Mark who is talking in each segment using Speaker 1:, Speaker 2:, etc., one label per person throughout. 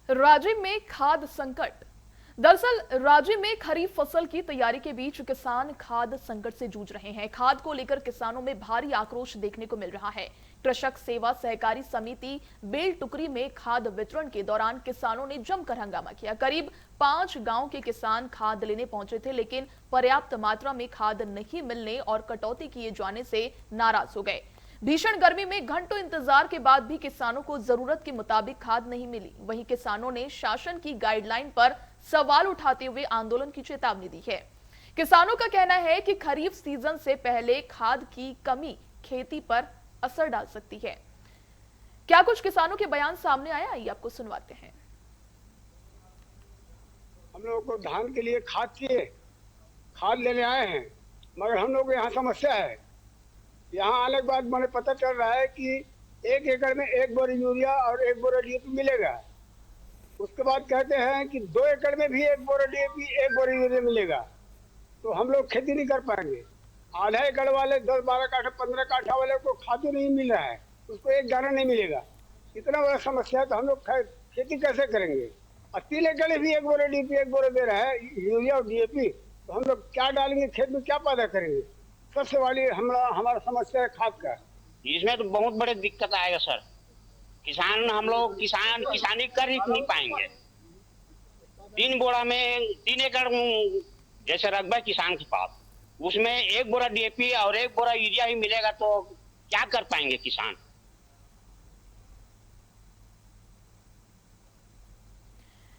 Speaker 1: राज्य में खाद संकट। दरअसल राज्य में खरीफ फसल की तैयारी के बीच किसान खाद संकट से जूझ रहे हैं। खाद को लेकर किसानों में भारी आक्रोश देखने को मिल रहा है। कृषक सेवा सहकारी समिति बेल टुकरी में खाद वितरण के दौरान किसानों ने जमकर हंगामा किया। करीब 5 गांव के किसान खाद लेने पहुंचे थे, लेकिन पर्याप्त मात्रा में खाद नहीं मिलने और कटौती किए जाने से नाराज हो गए। भीषण गर्मी में घंटों इंतजार के बाद भी किसानों को जरूरत के मुताबिक खाद नहीं मिली। वहीं किसानों ने शासन की गाइडलाइन पर सवाल उठाते हुए आंदोलन की चेतावनी दी है। किसानों का कहना है कि खरीफ सीजन से पहले खाद की कमी खेती पर असर डाल सकती है। क्या कुछ किसानों के बयान सामने आया, आइए आपको सुनवाते हैं।
Speaker 2: हम लोग को धान के लिए खाद चाहिए, खाद लेने आए हैं, मगर हम लोग को यहाँ समस्या है। यहाँ आने के बाद मैंने पता चल रहा है कि 1 एकड़ में 1 बोरी यूरिया और 1 बोरा डीएपी मिलेगा। उसके बाद कहते हैं कि 2 एकड़ में भी 1 बोरा डीएपी 1 बोरी यूरिया मिलेगा, तो हम लोग खेती नहीं कर पाएंगे। आधा एकड़ वाले 10-12 काठा 15 काठा वाले को खाद नहीं मिल रहा है, उसको एक दाना नहीं मिलेगा। इतना बड़ा समस्या है, तो हम लोग खेती कैसे करेंगे? और 3 एकड़ में भी 1 बोरा डीएपी 1 बोरा दे रहा है यूरिया और डीएपी, तो हम लोग क्या डालेंगे खेत में, क्या पैदा करेंगे? सबसे बड़ी हमारा समस्या है खाद का।
Speaker 3: इसमें तो बहुत बड़े दिक्कत आएगा सर। किसान हम लोग किसानी कर ही नहीं पाएंगे। 3 बोरा में 3 एकड़ जैसे रकबा किसान के पास, उसमें 1 बोरा डीएपी और 1 बोरा यूरिया ही मिलेगा तो क्या कर पाएंगे किसान?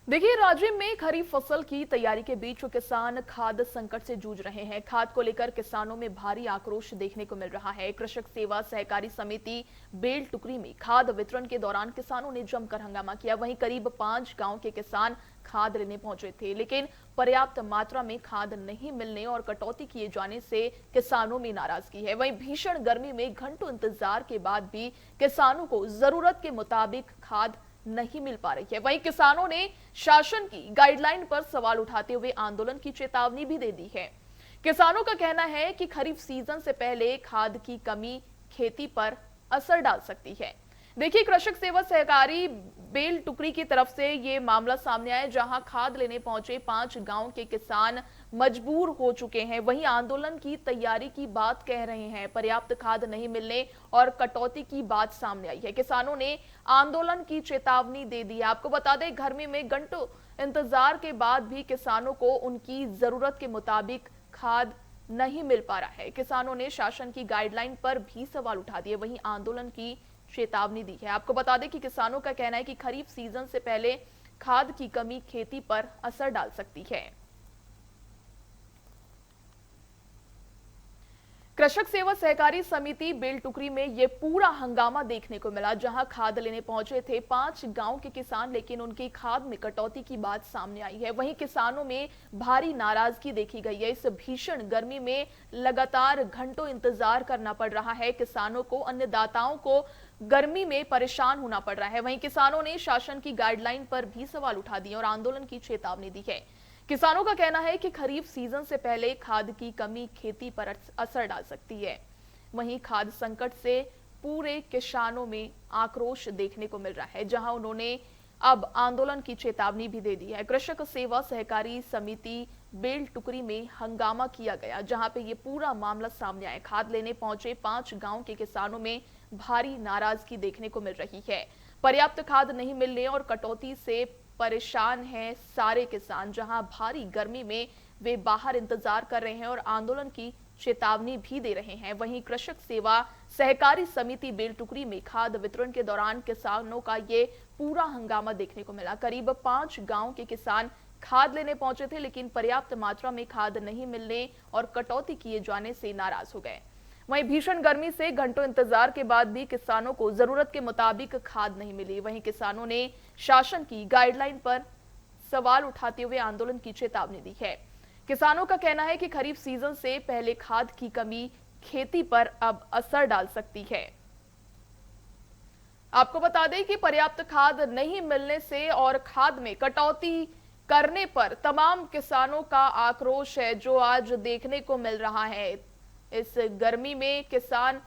Speaker 1: देखिए, राज्य में खरीफ फसल की तैयारी के बीच किसान खाद संकट से जूझ रहे हैं। खाद को लेकर किसानों में भारी आक्रोश देखने को मिल रहा है। कृषक सेवा सहकारी समिति बेल टुकरी में खाद वितरण के दौरान किसानों ने जमकर हंगामा किया। वहीं करीब 5 गांव के किसान खाद लेने पहुंचे थे, लेकिन पर्याप्त मात्रा में खाद नहीं मिलने और कटौती किए जाने से किसानों में नाराजगी है। वहीं भीषण गर्मी में घंटों इंतजार के बाद भी किसानों को जरूरत के मुताबिक खाद नहीं मिल पा रही है। वहीं किसानों ने शासन की गाइडलाइन पर सवाल उठाते हुए आंदोलन की चेतावनी भी दे दी है। किसानों का कहना है कि खरीफ सीजन से पहले खाद की कमी खेती पर असर डाल सकती है। देखिए, कृषक सेवा सहकारी बेल टुकरी की तरफ से ये मामला सामने आया, जहां खाद लेने पहुंचे 5 गांव के किसान मजबूर हो चुके हैं। वहीं आंदोलन की तैयारी की बात कह रहे हैं। पर्याप्त खाद नहीं मिलने और कटौती की बात सामने आई है। किसानों ने आंदोलन की चेतावनी दे दी है। आपको बता दें, गर्मी में घंटों इंतजार के बाद भी किसानों को उनकी जरूरत के मुताबिक खाद नहीं मिल पा रहा है। किसानों ने शासन की गाइडलाइन पर भी सवाल उठा दिए, वहीं आंदोलन की चेतावनी दी है। आपको बता दें कि किसानों का कहना है कि खरीफ सीजन से पहले खाद की कमी खेती पर असर डाल सकती है। कृषक सेवा सहकारी समिति बेल टुकरी में यह पूरा हंगामा देखने को मिला, जहां खाद लेने पहुंचे थे 5 गांव के किसान, लेकिन उनकी खाद में कटौती की बात सामने आई है। वहीं किसानों में भारी नाराजगी देखी गई है। इस भीषण गर्मी में लगातार घंटों इंतजार करना पड़ रहा है किसानों को, अन्नदाताओं को गर्मी में परेशान होना पड़ रहा है। वहीं किसानों ने शासन की गाइडलाइन पर भी सवाल उठा दिए और आंदोलन की चेतावनी दी है। किसानों का कहना है कि खरीफ सीजन से पहले खाद की कमी खेती पर असर डाल सकती है। वहीं खाद संकट से पूरे किसानों में आक्रोश देखने को मिल रहा है, जहां उन्होंने अब आंदोलन की चेतावनी भी दे दी है। कृषक सेवा सहकारी समिति बेल टुकरी में हंगामा किया गया, जहां पे ये पूरा मामला सामने आया। खाद लेने पहुंचे 5 गांव के किसानों में भारी नाराजगी देखने को मिल रही है। पर्याप्त खाद नहीं मिलने और कटौती से परेशान हैं सारे किसान, जहां भारी गर्मी में वे बाहर इंतजार कर रहे हैं और आंदोलन की चेतावनी भी दे रहे हैं। वहीं कृषक सेवा सहकारी समिति बेल टुकरी में खाद वितरण के दौरान किसानों का ये पूरा हंगामा देखने को मिला। करीब 5 गांव के किसान खाद लेने पहुंचे थे, लेकिन पर्याप्त मात्रा में खाद नहीं मिलने और कटौती किए जाने से नाराज हो गए। वहीं भीषण गर्मी से घंटों इंतजार के बाद भी किसानों को जरूरत के मुताबिक खाद नहीं मिली। वहीं किसानों ने शासन की गाइडलाइन पर सवाल उठाते हुए आंदोलन की चेतावनी दी है। किसानों का कहना है कि खरीफ सीजन से पहले खाद की कमी खेती पर अब असर डाल सकती है। आपको बता दें कि पर्याप्त खाद नहीं मिलने से और खाद में कटौती करने पर तमाम किसानों का आक्रोश है, जो आज देखने को मिल रहा है। इस गर्मी में किसान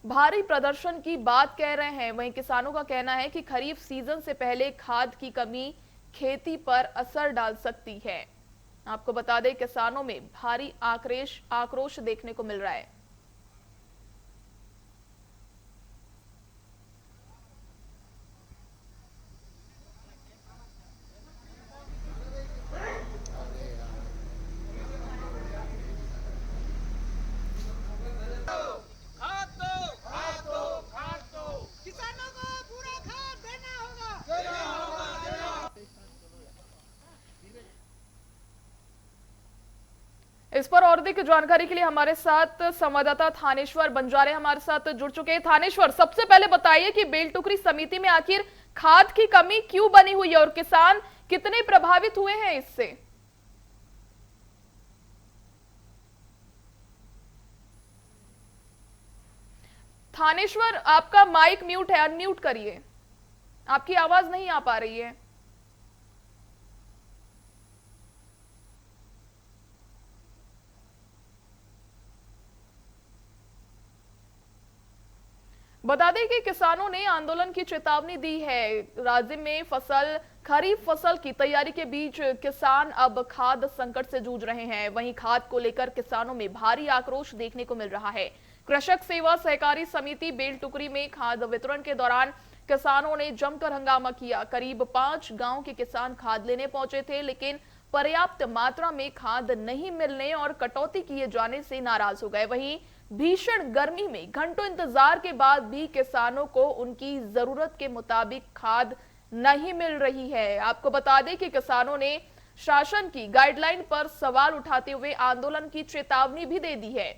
Speaker 1: भारी प्रदर्शन की बात कह रहे हैं। वहीं किसानों का कहना है कि खरीफ सीजन से पहले खाद की कमी खेती पर असर डाल सकती है। आपको बता दें, किसानों में भारी आक्रोश देखने को मिल रहा है। इस पर और अधिक जानकारी के लिए हमारे साथ संवाददाता थानेश्वर बंजारे हमारे साथ जुड़ चुके हैं। थानेश्वर, सबसे पहले बताइए कि बेल टुकरी समिति में आखिर खाद की कमी क्यों बनी हुई है और किसान कितने प्रभावित हुए हैं इससे? थानेश्वर, आपका माइक म्यूट है, अनम्यूट करिए। आपकी आवाज नहीं आ पा रही है। बता दें कि किसानों ने आंदोलन की चेतावनी दी है। राज्य में खरीफ फसल की तैयारी के बीच किसान अब खाद संकट से जूझ रहे हैं। वहीं खाद को लेकर किसानों में भारी आक्रोश देखने को मिल रहा है। कृषक सेवा सहकारी समिति बेल टुकरी में खाद वितरण के दौरान किसानों ने जमकर हंगामा किया। करीब 5 गांव के किसान खाद लेने पहुंचे थे, लेकिन पर्याप्त मात्रा में खाद नहीं मिलने और कटौती किए जाने से नाराज हो गए। वहीं भीषण गर्मी में घंटों इंतजार के बाद भी किसानों को उनकी जरूरत के मुताबिक खाद नहीं मिल रही है। आपको बता दें कि किसानों ने शासन की गाइडलाइन पर सवाल उठाते हुए आंदोलन की चेतावनी भी दे दी है।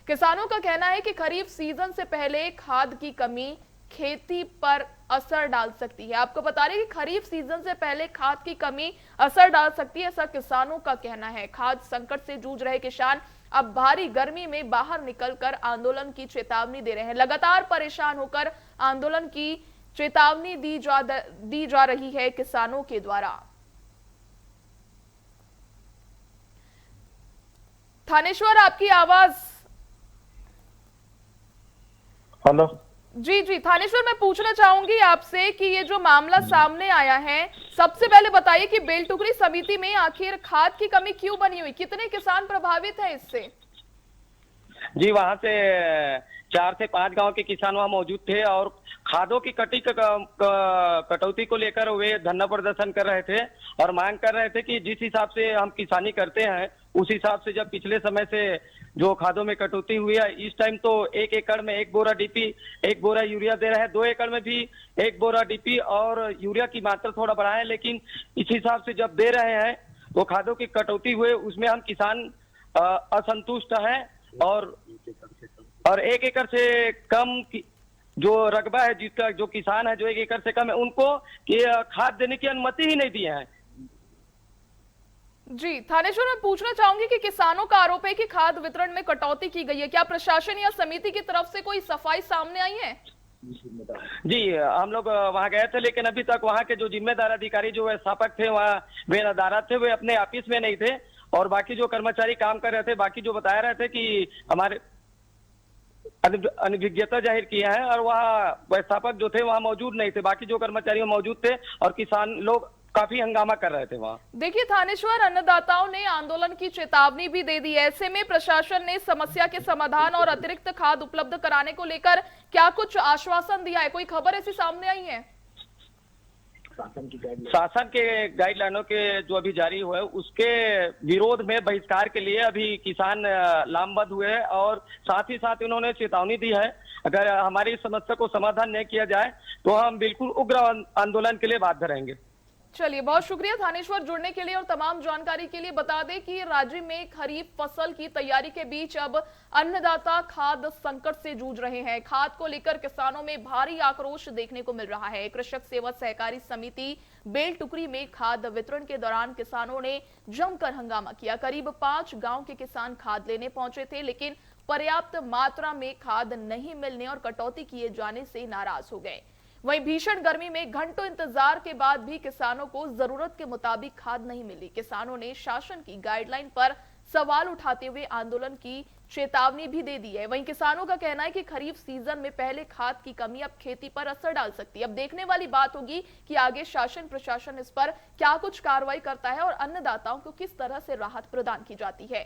Speaker 1: किसानों का कहना है कि खरीफ सीजन से पहले खाद की कमी खेती पर असर डाल सकती है। आपको बता रहे कि खरीफ सीजन से पहले खाद की कमी असर डाल सकती है, ऐसा किसानों का कहना है। खाद संकट से जूझ रहे किसान अब भारी गर्मी में बाहर निकलकर आंदोलन की चेतावनी दे रहे हैं। लगातार परेशान होकर आंदोलन की चेतावनी दी जा रही है किसानों के द्वारा। थानेश्वर, आपकी आवाज।
Speaker 4: हेलो
Speaker 1: जी थानेश्वर, मैं पूछना चाहूंगी आपसे कि ये जो मामला सामने आया है, सबसे पहले बताइए कि बेल टुकरी समिति में आखिर खाद की कमी क्यों बनी हुई, कितने किसान प्रभावित हैं इससे?
Speaker 4: जी, वहाँ से 4 से 5 गांव के किसान वहाँ मौजूद थे और खादों की कटौती को लेकर वे धरना प्रदर्शन कर रहे थे और मांग कर रहे थे कि जिस हिसाब से हम किसानी करते हैं उस हिसाब से जब पिछले समय से जो खादों में कटौती हुई है, इस टाइम तो 1 एकड़ में 1 बोरा डीपी 1 बोरा यूरिया दे रहे हैं, 2 एकड़ में भी 1 बोरा डीपी और यूरिया की मात्रा थोड़ा बढ़ाए, लेकिन इस हिसाब से जब दे रहे हैं वो खादों की कटौती हुए उसमें हम किसान असंतुष्ट हैं और 1 एकड़ से कम जो रकबा है, जिसका जो किसान है जो 1 एकड़ से कम है, उनको खाद देने की अनुमति ही नहीं दी है।
Speaker 1: जी थानेश्वर, मैं पूछना चाहूंगी कि किसानों का आरोप है कि खाद वितरण में कटौती की गई है। क्या प्रशासन या समिति की तरफ से कोई सफाई सामने आई है?
Speaker 4: जी, हम लोग वहां गए थे, लेकिन अभी तक वहां के जो जिम्मेदार अधिकारी जो व्यवस्थापक थे, वहाँ वे नदारत थे, वे अपने ऑफिस में नहीं थे और बाकी जो कर्मचारी काम कर रहे थे, बाकी जो बता रहे थे कि हमारे अनभिज्ञता जाहिर किया है और वहाँ व्यवस्थापक जो थे वहाँ मौजूद नहीं थे, बाकी जो कर्मचारी मौजूद थे और किसान लोग काफी हंगामा कर रहे थे वहाँ।
Speaker 1: देखिए थानेश्वर, अन्नदाताओं ने आंदोलन की चेतावनी भी दे दी। ऐसे में प्रशासन ने समस्या के समाधान और अतिरिक्त खाद उपलब्ध कराने को लेकर क्या कुछ आश्वासन दिया है? कोई खबर ऐसी सामने आई है?
Speaker 4: शासन के गाइडलाइनों के जो अभी जारी हुए उसके विरोध में बहिष्कार के लिए अभी किसान लामबंद हुए और साथ ही साथ उन्होंने चेतावनी दी है, अगर हमारी समस्या को समाधान नहीं किया जाए तो हम बिल्कुल उग्र आंदोलन के लिए बाध्य रहेंगे।
Speaker 1: चलिए, बहुत शुक्रिया थानेश्वर जुड़ने के लिए और तमाम जानकारी के लिए। बता दें कि राज्य में खरीफ फसल की तैयारी के बीच अब अन्नदाता खाद संकट से जूझ रहे हैं। खाद को लेकर किसानों में भारी आक्रोश देखने को मिल रहा है। कृषक सेवा सहकारी समिति बेल टुकरी में खाद वितरण के दौरान किसानों ने जमकर हंगामा किया। करीब 5 गांव के किसान खाद लेने पहुंचे थे, लेकिन पर्याप्त मात्रा में खाद नहीं मिलने और कटौती किए जाने से नाराज हो गए। वहीं भीषण गर्मी में घंटों इंतजार के बाद भी किसानों को जरूरत के मुताबिक खाद नहीं मिली। किसानों ने शासन की गाइडलाइन पर सवाल उठाते हुए आंदोलन की चेतावनी भी दे दी है। वहीं किसानों का कहना है कि खरीफ सीजन में पहले खाद की कमी अब खेती पर असर डाल सकती है। अब देखने वाली बात होगी कि आगे शासन प्रशासन इस पर क्या कुछ कार्रवाई करता है और अन्नदाताओं को किस तरह से राहत प्रदान की जाती है।